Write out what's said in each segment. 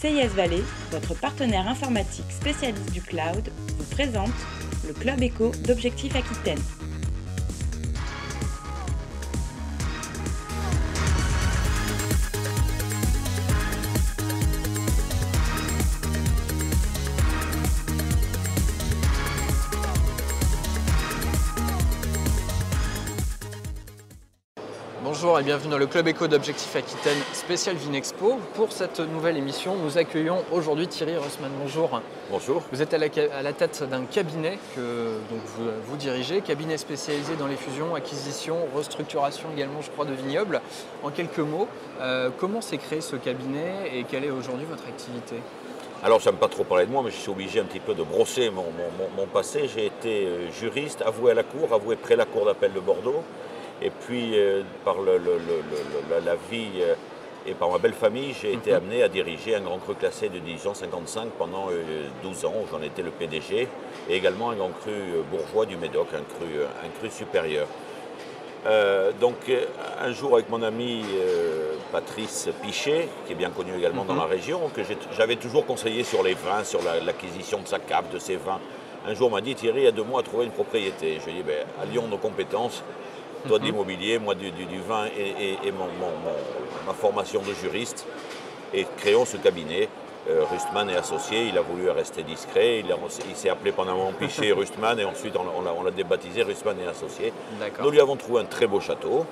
CIS Valley, votre partenaire informatique spécialiste du cloud, vous présente le Club Éco d'Objectif Aquitaine. Bonjour et bienvenue dans le Club Éco d'Objectif Aquitaine spécial Vinexpo. Pour cette nouvelle émission, nous accueillons aujourd'hui Thierry Russman. Bonjour. Bonjour. Vous êtes à la tête d'un cabinet que vous dirigez, cabinet spécialisé dans les fusions, acquisitions, restructuration également, je crois, de vignobles. En quelques mots, comment s'est créé ce cabinet et quelle est aujourd'hui votre activité ? Alors, je n'aime pas trop parler de moi, mais je suis obligé un petit peu de brosser mon passé. J'ai été juriste, avoué à la cour, avoué près la cour d'appel de Bordeaux. Et puis, par la vie et par ma belle famille, j'ai été amené à diriger un grand cru classé de Dijon 55 pendant 12 ans, où j'en étais le PDG, et également un grand cru bourgeois du Médoc, un cru supérieur. Donc, un jour, avec mon ami Patrice Pichet, qui est bien connu également dans la région, que j'avais toujours conseillé sur les vins, sur l'acquisition de sa cave, de ses vins, un jour, on m'a dit, Thierry, il y a 2 mois à trouver une propriété. Je lui ai dit, allions nos compétences. Toi de l'immobilier, moi du vin et ma formation de juriste. Et créons ce cabinet. Rustman et associé, il a voulu rester discret. Il s'est appelé pendant un moment Pichet et Rustman et ensuite on l'a débaptisé Rustman et associé. Nous lui avons trouvé un très beau château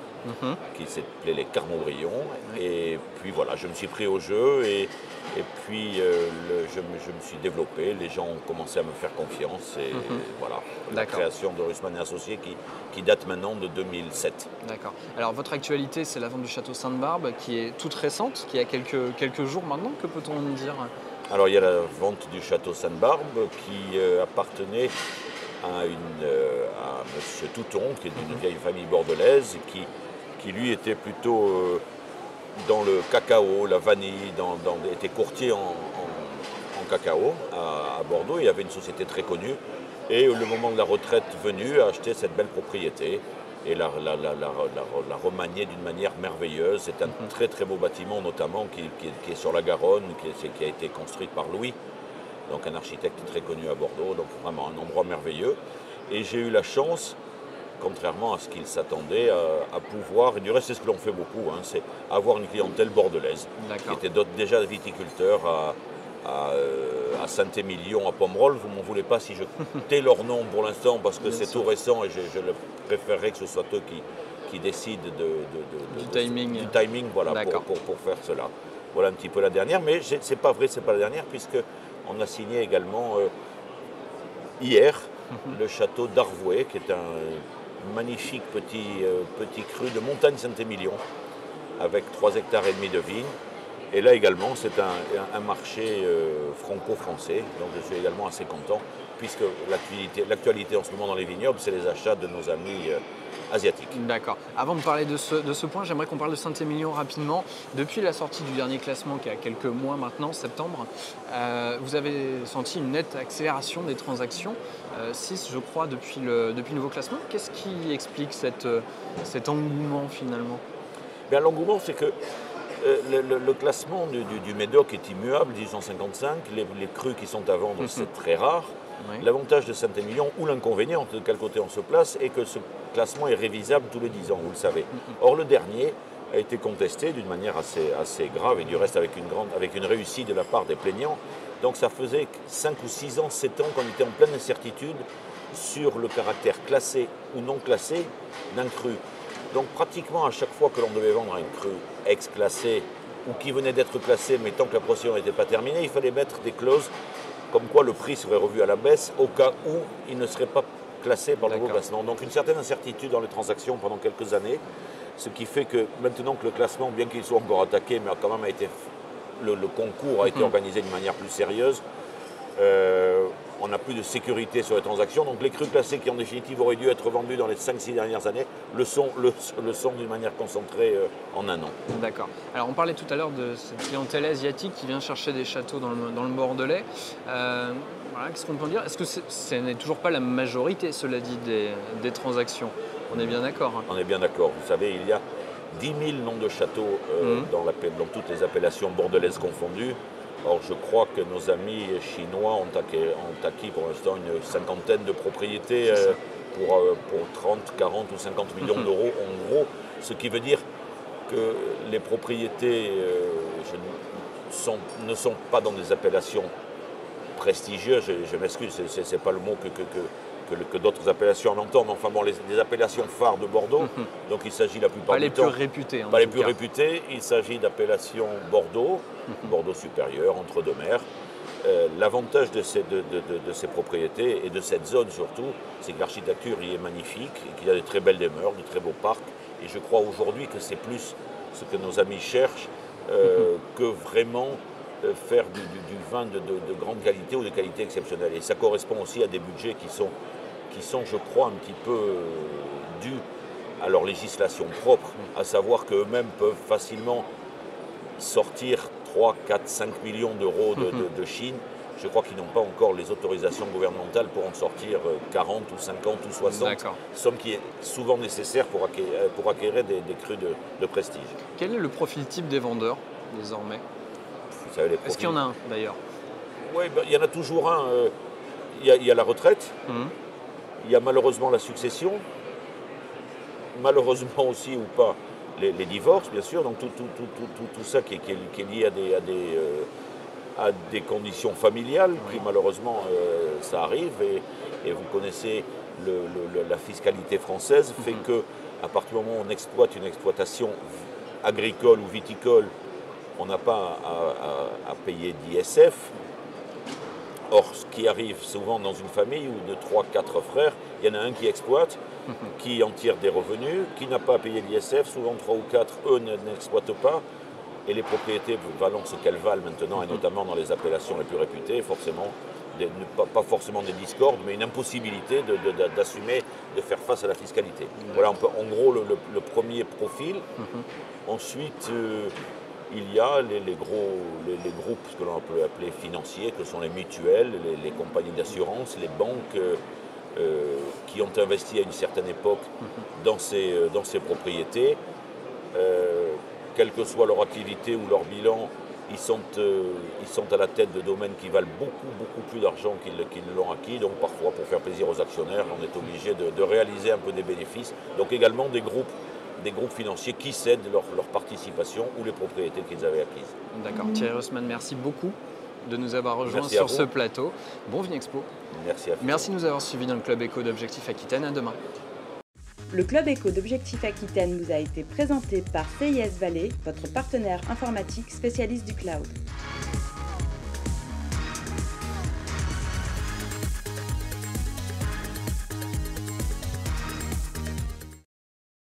qui s'appelait les Carmaubrions. Et puis voilà, je me suis pris au jeu et puis je me suis développé. Les gens ont commencé à me faire confiance et voilà. La création de Rustman et associé qui date maintenant de 2007. D'accord. Alors votre actualité, c'est la vente du château Sainte-Barbe qui est toute récente, qui a quelques jours maintenant. Que peut-on en dire ? Alors il y a la vente du château Sainte-Barbe qui appartenait à M. Touton, qui est d'une vieille famille bordelaise, qui lui était plutôt dans le cacao, la vanille, était courtier en cacao à Bordeaux. Il y avait une société très connue. Et le moment de la retraite venu, a acheté cette belle propriété et la remanier d'une manière merveilleuse. C'est un très très beau bâtiment, notamment qui est sur la Garonne, qui a été construit par Louis, donc un architecte très connu à Bordeaux, donc vraiment un endroit merveilleux. Et j'ai eu la chance, contrairement à ce qu'il s'attendait, à pouvoir, et du reste c'est ce que l'on fait beaucoup, c'est avoir une clientèle bordelaise, qui était déjà viticulteur à Saint-Émilion, à Pomerol. Vous ne m'en voulez pas si je tais leur nom pour l'instant parce que c'est tout récent et je préférerais que ce soit eux qui décident du timing, voilà, pour faire cela. Voilà un petit peu la dernière, mais c'est pas vrai, c'est pas la dernière puisqu'on a signé également hier le château d'Arvouet qui est un magnifique petit cru de montagne Saint-Émilion avec 3,5 hectares de vignes. Et là également, c'est un marché franco-français, donc je suis également assez content, puisque l'actualité en ce moment dans les vignobles, c'est les achats de nos amis asiatiques. D'accord. Avant de parler de ce point, j'aimerais qu'on parle de Saint-Émilion rapidement. Depuis la sortie du dernier classement, qui a quelques mois maintenant, septembre, vous avez senti une nette accélération des transactions, 6 je crois depuis le nouveau classement. Qu'est-ce qui explique cet engouement finalement ? Bien, l'engouement, c'est que le classement du Médoc est immuable, 1855. Les crus qui sont à vendre, c'est très rare. Oui. L'avantage de Saint-Émilion, ou l'inconvénient, de quel côté on se place, est que ce classement est révisable tous les 10 ans, vous le savez. Or, le dernier a été contesté d'une manière assez grave, et du reste avec une réussite de la part des plaignants. Donc ça faisait 5 ou 6 ans, 7 ans qu'on était en pleine incertitude sur le caractère classé ou non classé d'un cru. Donc pratiquement à chaque fois que l'on devait vendre un cru ex-classé ou qui venait d'être classé, mais tant que la procédure n'était pas terminée, il fallait mettre des clauses comme quoi le prix serait revu à la baisse au cas où il ne serait pas classé par le nouveau classement. Donc une certaine incertitude dans les transactions pendant quelques années, ce qui fait que maintenant que le classement, bien qu'il soit encore attaqué, mais quand même le concours a été organisé d'une manière plus sérieuse, on n'a plus de sécurité sur les transactions. Donc les crus classés qui en définitive auraient dû être vendus dans les 5-6 dernières années le sont d'une manière concentrée en un an. D'accord. Alors on parlait tout à l'heure de cette clientèle asiatique qui vient chercher des châteaux dans le Bordelais. Voilà, qu'est-ce qu'on peut en dire ? Est-ce que ce n'est toujours pas la majorité, cela dit, des transactions ? On est bien d'accord. On est bien d'accord. Vous savez, il y a 10 000 noms de châteaux dans toutes les appellations bordelaises confondues. Or, je crois que nos amis chinois ont acquis pour l'instant une cinquantaine de propriétés pour 30, 40 ou 50 millions d'euros en gros, ce qui veut dire que les propriétés ne sont pas dans des appellations prestigieuses, je m'excuse, ce n'est pas le mot que d'autres appellations en entendent, mais enfin bon, les appellations phares de Bordeaux, donc il s'agit la plupart du temps... Pas les plus réputées. Pas les plus réputées, il s'agit d'appellations Bordeaux, Bordeaux supérieur, entre-deux-mers. L'avantage de ces propriétés et de cette zone surtout, c'est que l'architecture y est magnifique, et qu'il y a de très belles demeures, de très beaux parcs, et je crois aujourd'hui que c'est plus ce que nos amis cherchent que vraiment faire du vin de grande qualité ou de qualité exceptionnelle. Et ça correspond aussi à des budgets qui sont je crois, un petit peu dus à leur législation propre, à savoir qu'eux-mêmes peuvent facilement sortir 3, 4, 5 millions d'euros de Chine. Je crois qu'ils n'ont pas encore les autorisations gouvernementales pour en sortir 40 ou 50 ou 60, somme qui est souvent nécessaire pour acquérir des crus de prestige. Quel est le profil type des vendeurs désormais? Est-ce qu'il y en a un d'ailleurs? Oui, il y en a toujours un. Il y a la retraite, il y a malheureusement la succession, malheureusement aussi ou pas les divorces, bien sûr, donc tout ça qui est lié à des conditions familiales, qui malheureusement ça arrive, et vous connaissez la fiscalité française, fait que à partir du moment où on exploite une exploitation agricole ou viticole, on n'a pas à payer d'ISF. Or, ce qui arrive souvent dans une famille où de 3-4 frères, il y en a un qui exploite, qui en tire des revenus, qui n'a pas à payer l'ISF, souvent 3 ou 4, eux n'exploitent pas, et les propriétés valent ce qu'elles valent maintenant, et notamment dans les appellations les plus réputées, forcément, pas forcément des discordes, mais une impossibilité d'assumer, de faire face à la fiscalité. Voilà en gros le premier profil. Ensuite, il y a les groupes, ce que l'on peut appeler financiers, que sont les mutuelles, les compagnies d'assurance, les banques qui ont investi à une certaine époque dans ces propriétés. Quelle que soit leur activité ou leur bilan, ils sont à la tête de domaines qui valent beaucoup plus d'argent qu'ils ne l'ont acquis. Donc parfois, pour faire plaisir aux actionnaires, on est obligé de réaliser un peu des bénéfices. Donc également des groupes financiers qui cèdent leur participation ou les propriétés qu'ils avaient acquises. D'accord. Thierry Rossmann, merci beaucoup de nous avoir rejoints sur ce plateau. Bon Vinexpo. Merci à vous. Merci de nous avoir suivis dans le Club Éco d'Objectif Aquitaine. À demain. Le Club Éco d'Objectif Aquitaine vous a été présenté par CIS Valley, votre partenaire informatique spécialiste du cloud.